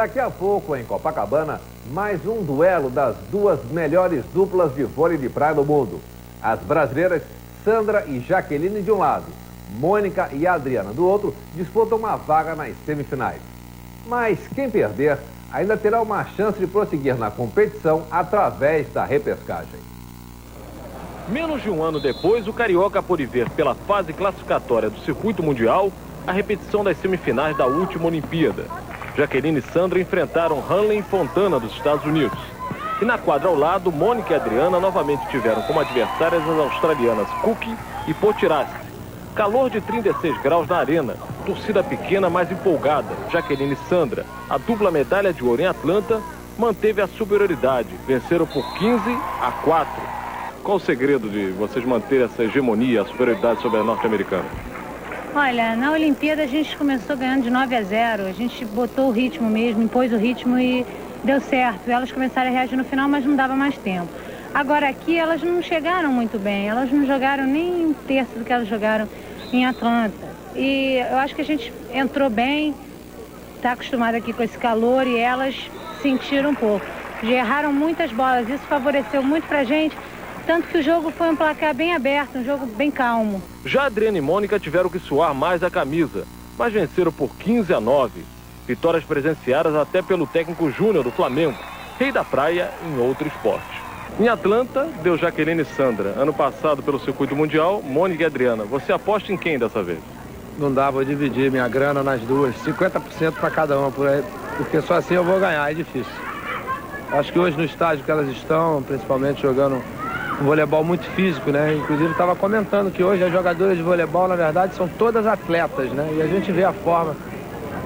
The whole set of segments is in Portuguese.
Daqui a pouco, em Copacabana, mais um duelo das duas melhores duplas de vôlei de praia do mundo. As brasileiras Sandra e Jaqueline de um lado, Mônica e Adriana do outro, disputam uma vaga nas semifinais. Mas quem perder ainda terá uma chance de prosseguir na competição através da repescagem. Menos de um ano depois, o Carioca pôde ver pela fase classificatória do Circuito Mundial a repetição das semifinais da última Olimpíada. Jaqueline e Sandra enfrentaram Hanley e Fontana dos Estados Unidos. E na quadra ao lado, Mônica e Adriana novamente tiveram como adversárias as australianas Cook e Potirassi. Calor de 36 graus na arena, torcida pequena mais empolgada. Jaqueline e Sandra, a dupla medalha de ouro em Atlanta, manteve a superioridade. Venceram por 15-4. Qual o segredo de vocês manterem essa hegemonia, a superioridade sobre a norte-americana? Olha, na Olimpíada a gente começou ganhando de 9-0, a gente botou o ritmo mesmo, impôs o ritmo e deu certo. Elas começaram a reagir no final, mas não dava mais tempo. Agora aqui elas não chegaram muito bem, elas não jogaram nem um terço do que elas jogaram em Atlanta. E eu acho que a gente entrou bem, está acostumada aqui com esse calor e elas sentiram um pouco. Já erraram muitas bolas, isso favoreceu muito pra gente. Tanto que o jogo foi um placar bem aberto, um jogo bem calmo. Já Adriana e Mônica tiveram que suar mais a camisa, mas venceram por 15-9. Vitórias presenciadas até pelo técnico Júnior do Flamengo, rei da praia em outro esporte. Em Atlanta, deu Jaqueline e Sandra. Ano passado, pelo Circuito Mundial, Mônica e Adriana. Você aposta em quem dessa vez? Não dá, vou dividir minha grana nas duas, 50% para cada uma, porque só assim eu vou ganhar, é difícil. Acho que hoje no estádio que elas estão, principalmente jogando um voleibol muito físico, né? Inclusive estava comentando que hoje as jogadoras de voleibol, na verdade, são todas atletas, né? E a gente vê a forma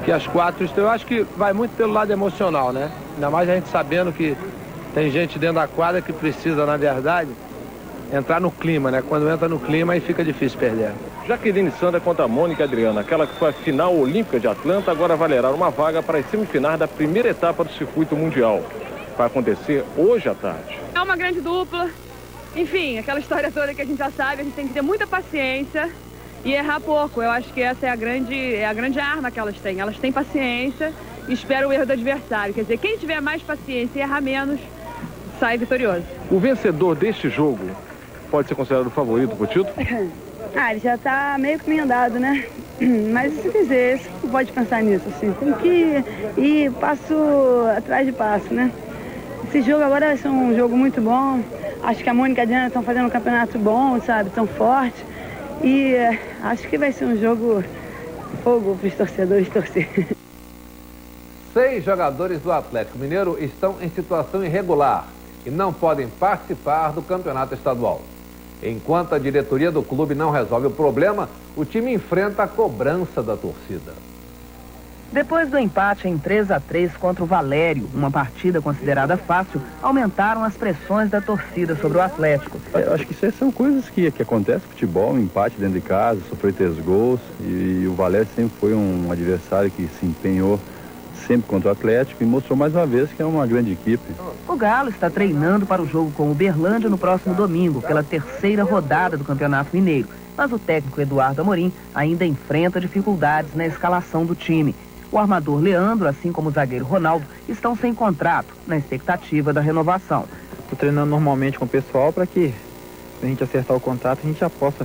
que as quatro estão. Eu acho que vai muito pelo lado emocional, né? Ainda mais a gente sabendo que tem gente dentro da quadra que precisa, na verdade, entrar no clima, né? Quando entra no clima aí fica difícil perder. Jaqueline e Sandra contra Mônica e Adriana, aquela que foi a final olímpica de Atlanta, agora valerá uma vaga para as semifinais da primeira etapa do Circuito Mundial. Vai acontecer hoje à tarde. É uma grande dupla. Enfim, aquela história toda que a gente já sabe, a gente tem que ter muita paciência e errar pouco. Eu acho que essa é a grande arma que elas têm. Elas têm paciência e esperam o erro do adversário. Quer dizer, quem tiver mais paciência e errar menos, sai vitorioso. O vencedor deste jogo pode ser considerado o favorito pro título? Ele já tá meio caminho andado, né? Mas se quiser, você não pode pensar nisso, assim. Tem que ir passo atrás de passo, né? Esse jogo agora vai ser um jogo muito bom. Acho que a Mônica e a Adriana estão fazendo um campeonato bom, sabe? Tão forte. E acho que vai ser um jogo fogo para os torcedores torcer. 6 jogadores do Atlético Mineiro estão em situação irregular e não podem participar do campeonato estadual. Enquanto a diretoria do clube não resolve o problema, o time enfrenta a cobrança da torcida. Depois do empate em 3-3 contra o Valério, uma partida considerada fácil, aumentaram as pressões da torcida sobre o Atlético. Eu acho que isso são coisas que acontecem no futebol, um empate dentro de casa, sofreu 3 gols, e o Valério sempre foi um adversário que se empenhou sempre contra o Atlético e mostrou mais uma vez que é uma grande equipe. O Galo está treinando para o jogo com o Uberlândia no próximo domingo, pela 3ª rodada do Campeonato Mineiro. Mas o técnico Eduardo Amorim ainda enfrenta dificuldades na escalação do time. O armador Leandro, assim como o zagueiro Ronaldo, estão sem contrato, na expectativa da renovação. Estou treinando normalmente com o pessoal para que, se a gente acertar o contrato, a gente já possa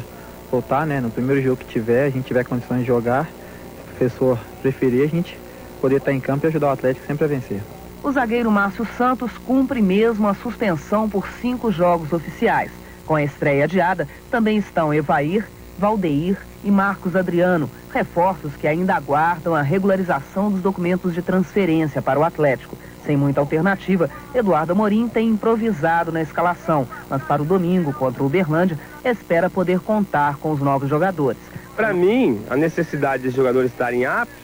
voltar, né? No primeiro jogo que tiver, a gente tiver condições de jogar, se o professor preferir, a gente poder estar em campo e ajudar o Atlético sempre a vencer. O zagueiro Márcio Santos cumpre mesmo a suspensão por 5 jogos oficiais. Com a estreia adiada, também estão Evair, Valdeir e Marcos Adriano, reforços que ainda aguardam a regularização dos documentos de transferência para o Atlético. Sem muita alternativa, Eduardo Amorim tem improvisado na escalação, mas para o domingo contra o Uberlândia, espera poder contar com os novos jogadores. Para mim, a necessidade dos jogadores estarem aptos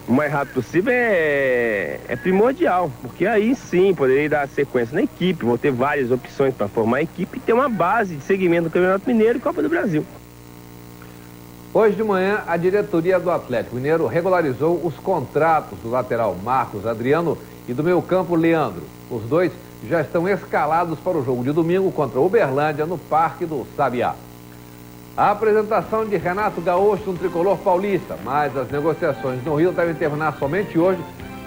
o mais rápido possível é primordial, porque aí sim poderei dar sequência na equipe, vou ter várias opções para formar a equipe e ter uma base de segmento do Campeonato Mineiro e Copa do Brasil. Hoje de manhã, a diretoria do Atlético Mineiro regularizou os contratos do lateral Marcos Adriano e do meio-campo Leandro. Os dois já estão escalados para o jogo de domingo contra o Uberlândia no Parque do Sabiá. A apresentação de Renato Gaúcho no tricolor paulista, mas as negociações no Rio devem terminar somente hoje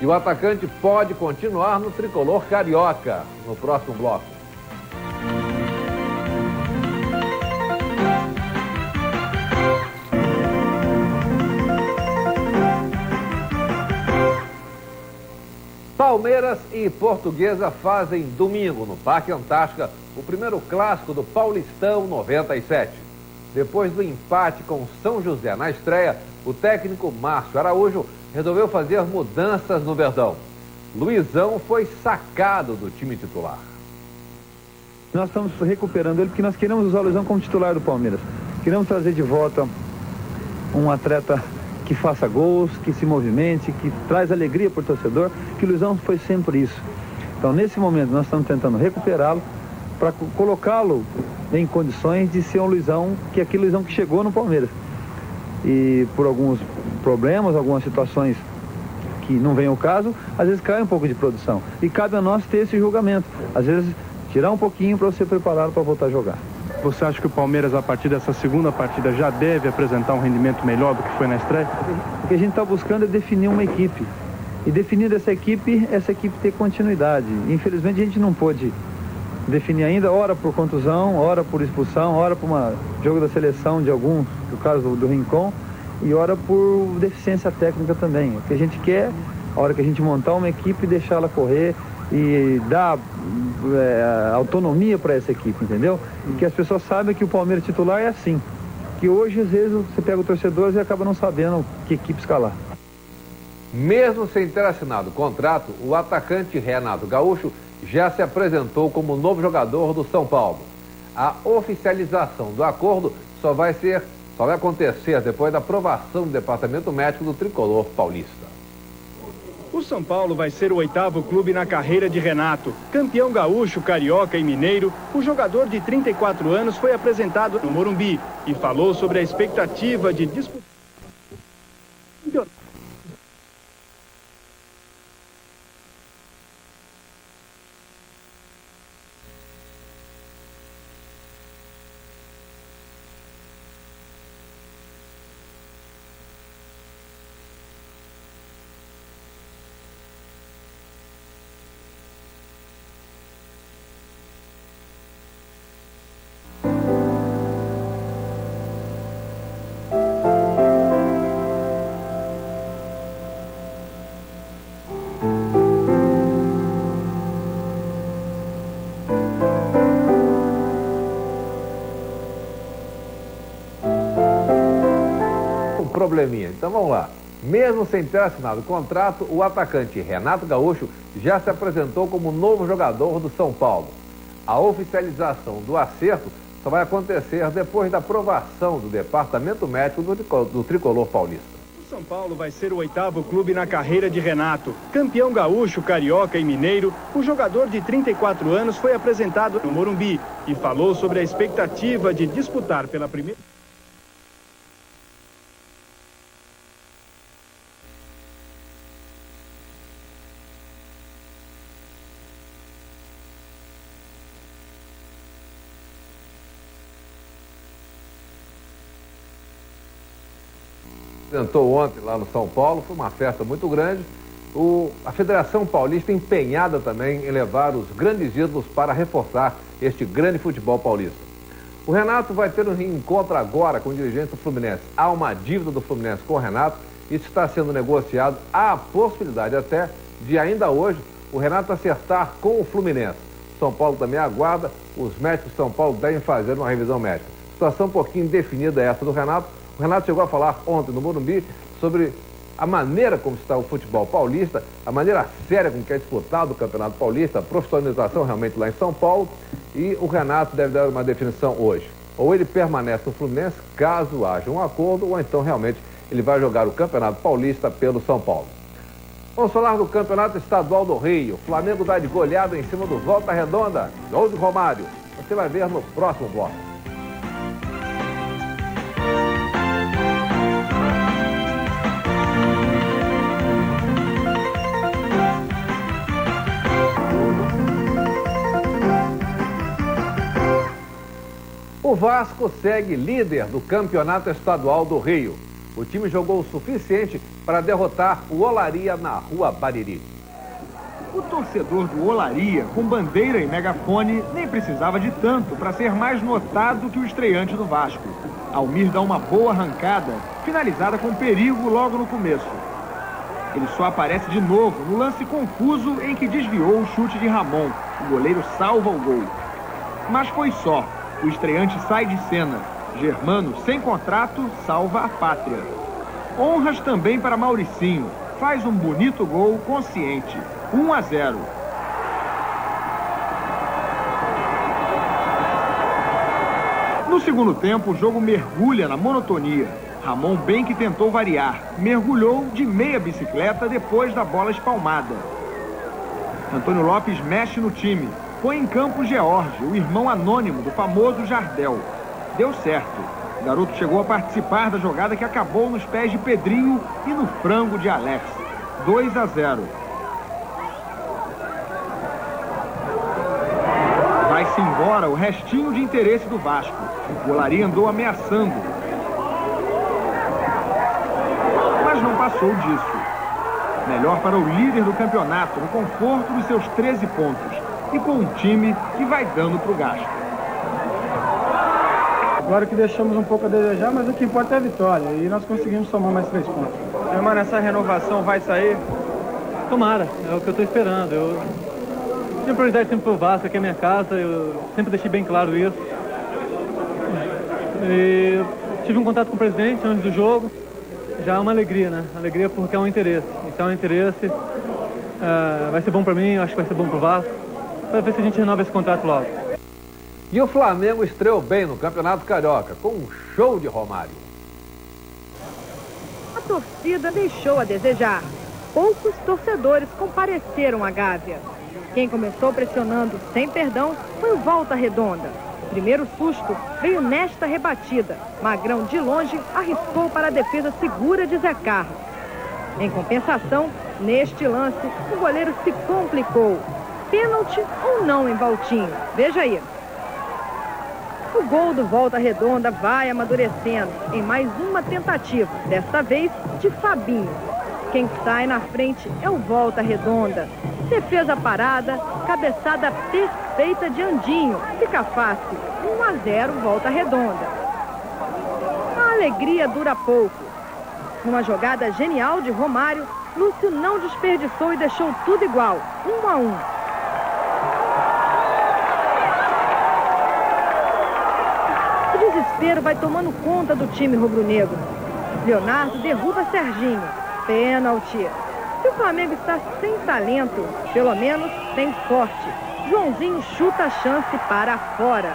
se o atacante pode continuar no tricolor carioca no próximo bloco. Palmeiras e Portuguesa fazem domingo no Parque Antártica o primeiro clássico do Paulistão 97. Depois do empate com São José na estreia, o técnico Márcio Araújo resolveu fazer mudanças no Verdão. Luizão foi sacado do time titular. Nós estamos recuperando ele porque nós queremos usar o Luizão como titular do Palmeiras. Queremos trazer de volta um atleta que faça gols, que se movimente, que traz alegria para o torcedor, que o Luizão foi sempre isso. Então, nesse momento, nós estamos tentando recuperá-lo para colocá-lo em condições de ser um Luizão, que é aquele Luizão que chegou no Palmeiras. E por alguns problemas, algumas situações que não vem ao caso, às vezes cai um pouco de produção. E cabe a nós ter esse julgamento. Às vezes, tirar um pouquinho para você prepará-lo para voltar a jogar. Você acha que o Palmeiras, a partir dessa segunda partida, já deve apresentar um rendimento melhor do que foi na estreia? O que a gente está buscando é definir uma equipe. E definindo essa equipe ter continuidade. Infelizmente, a gente não pôde definir ainda, ora por contusão, ora por expulsão, ora por um jogo da seleção de alguns, no caso do Rincon, e ora por deficiência técnica também. O que a gente quer, a hora que a gente montar uma equipe, deixá-la correr e dar autonomia para essa equipe, entendeu? E que as pessoas saibam que o Palmeiras titular é assim. Que hoje, às vezes, você pega o torcedor e acaba não sabendo que equipe escalar. Mesmo sem ter assinado o contrato, o atacante Renato Gaúcho já se apresentou como novo jogador do São Paulo. A oficialização do acordo só vai acontecer depois da aprovação do departamento médico do tricolor paulista. O São Paulo vai ser o 8º clube na carreira de Renato. Campeão gaúcho, carioca e mineiro, o jogador de 34 anos foi apresentado no Morumbi e falou sobre a expectativa de disputar. Probleminha. Então vamos lá. Mesmo sem ter assinado o contrato, o atacante Renato Gaúcho já se apresentou como novo jogador do São Paulo. A oficialização do acerto só vai acontecer depois da aprovação do departamento médico do tricolor paulista. O São Paulo vai ser o 8º clube na carreira de Renato. Campeão gaúcho, carioca e mineiro, o jogador de 34 anos foi apresentado no Morumbi e falou sobre a expectativa de disputar pela primeira... Apresentou ontem lá no São Paulo, foi uma festa muito grande. A Federação Paulista empenhada também em levar os grandes ídolos para reforçar este grande futebol paulista. O Renato vai ter um reencontro agora com o dirigente do Fluminense. Há uma dívida do Fluminense com o Renato, isso está sendo negociado. Há a possibilidade até de ainda hoje o Renato acertar com o Fluminense. São Paulo também aguarda, os médicos de São Paulo devem fazer uma revisão médica. Situação um pouquinho definida essa do Renato. O Renato chegou a falar ontem no Morumbi sobre a maneira como está o futebol paulista, a maneira séria com que é disputado o Campeonato Paulista, a profissionalização realmente lá em São Paulo, e o Renato deve dar uma definição hoje. Ou ele permanece no Fluminense, caso haja um acordo, ou então realmente ele vai jogar o Campeonato Paulista pelo São Paulo. Vamos falar do Campeonato Estadual do Rio. O Flamengo dá de goleada em cima do Volta Redonda, gol de Romário. Você vai ver no próximo bloco. O Vasco segue líder do Campeonato Estadual do Rio. O time jogou o suficiente para derrotar o Olaria na Rua Bariri. O torcedor do Olaria, com bandeira e megafone, nem precisava de tanto para ser mais notado que o estreante do Vasco. Almir dá uma boa arrancada, finalizada com perigo logo no começo. Ele só aparece de novo no lance confuso em que desviou o chute de Ramon. O goleiro salva o gol. Mas foi só. O estreante sai de cena. Germano, sem contrato, salva a pátria. Honras também para Mauricinho. Faz um bonito gol consciente. 1-0. No segundo tempo, o jogo mergulha na monotonia. Ramon bem que tentou variar. Mergulhou de meia bicicleta depois da bola espalmada. Antônio Lopes mexe no time. Põe em campo George, o irmão anônimo do famoso Jardel. Deu certo. O garoto chegou a participar da jogada que acabou nos pés de Pedrinho e no frango de Alex. 2-0. Vai-se embora o restinho de interesse do Vasco. O Olaria andou ameaçando. Mas não passou disso. Melhor para o líder do campeonato, no conforto dos seus 13 pontos. E com um time que vai dando pro gasto. Agora que deixamos um pouco a desejar, mas o que importa é a vitória. E nós conseguimos somar mais 3 pontos. Mano, essa renovação vai sair? Tomara, é o que eu estou esperando. Eu tenho prioridade sempre pro Vasco, aqui é minha casa, eu sempre deixei bem claro isso. E tive um contato com o presidente antes do jogo, já é uma alegria, né? Alegria porque é um interesse. Então é um interesse, vai ser bom para mim, acho que vai ser bom pro Vasco, para ver se a gente renova esse contrato logo. E o Flamengo estreou bem no Campeonato Carioca, com um show de Romário. A torcida deixou a desejar. Poucos torcedores compareceram à Gávea. Quem começou pressionando sem perdão foi o Volta Redonda. O primeiro susto veio nesta rebatida. Magrão, de longe, arriscou para a defesa segura de Zé Carlos. Em compensação, neste lance, o goleiro se complicou. Pênalti ou não em Valtinho? Veja aí. O gol do Volta Redonda vai amadurecendo em mais uma tentativa, desta vez de Fabinho. Quem sai na frente é o Volta Redonda. Defesa parada, cabeçada perfeita de Andinho. Fica fácil. 1-0 Volta Redonda. A alegria dura pouco. Numa jogada genial de Romário, Lúcio não desperdiçou e deixou tudo igual. 1-1. O desespero vai tomando conta do time rubro-negro. Leonardo derruba Serginho. Pênalti. Se o Flamengo está sem talento, pelo menos tem sorte. Joãozinho chuta a chance para fora.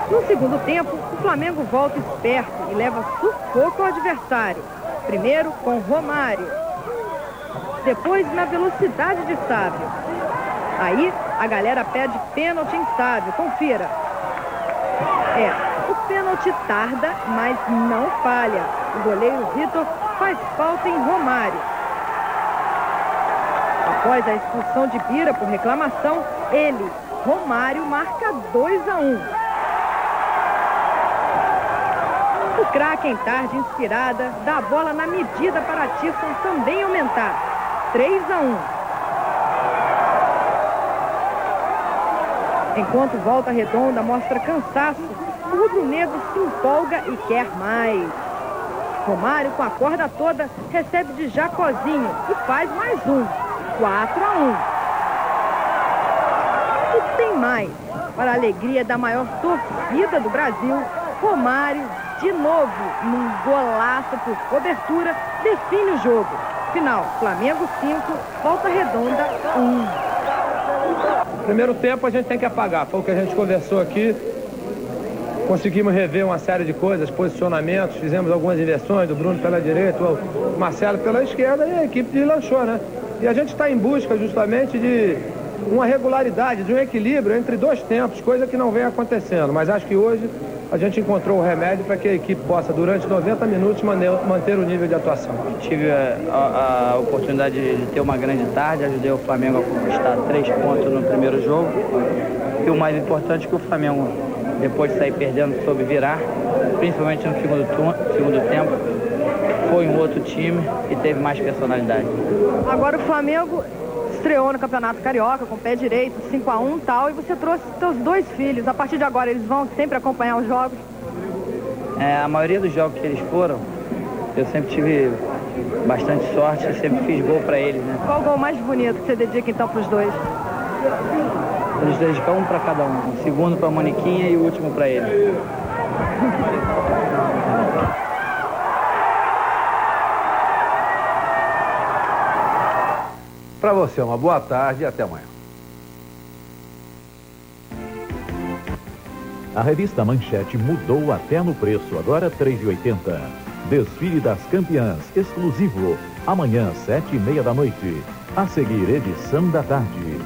No segundo tempo, o Flamengo volta esperto e leva sufoco ao adversário. Primeiro com Romário. Depois na velocidade de Sávio. Aí a galera pede pênalti em Sávio. Confira. O pênalti tarda, mas não falha. O goleiro Vitor faz falta em Romário. Após a expulsão de Bira por reclamação, ele, Romário, marca 2-1. O craque, em tarde inspirada, dá a bola na medida para Tisson também aumentar. 3-1. Enquanto Volta Redonda mostra cansaço, o rubro-negro se empolga e quer mais. Romário, com a corda toda, recebe de Jacozinho e faz mais um. 4-1. E tem mais. Para a alegria da maior torcida do Brasil, Romário, de novo, num golaço por cobertura, define o jogo. Final, Flamengo 5, Volta Redonda 1. Primeiro tempo a gente tem que apagar, foi o que a gente conversou aqui. Conseguimos rever uma série de coisas, posicionamentos, fizemos algumas inversões, do Bruno pela direita, o Marcelo pela esquerda, e a equipe deslanchou, né? E a gente está em busca justamente de uma regularidade, de um equilíbrio entre dois tempos, coisa que não vem acontecendo. Mas acho que hoje a gente encontrou o remédio para que a equipe possa, durante 90 minutos, manter o nível de atuação. Tive a oportunidade de ter uma grande tarde, ajudei o Flamengo a conquistar 3 pontos no primeiro jogo. E o mais importante é que o Flamengo, depois de sair perdendo, soube virar. principalmente no segundo tempo, foi um outro time e teve mais personalidade. Agora o Flamengo estreou no Campeonato Carioca com o pé direito, 5-1 e tal, e você trouxe seus 2 filhos. A partir de agora eles vão sempre acompanhar os jogos? A maioria dos jogos que eles foram, eu sempre tive bastante sorte e sempre fiz gol para eles, né? Qual o gol mais bonito que você dedica então para os 2? Eles dedicam um para cada um. O segundo para a Moniquinha e o último para ele. Para você, uma boa tarde e até amanhã. A revista Manchete mudou até no preço, agora R$ 3,80. Desfile das Campeãs, exclusivo, amanhã, 7h30 da noite. A seguir, edição da tarde.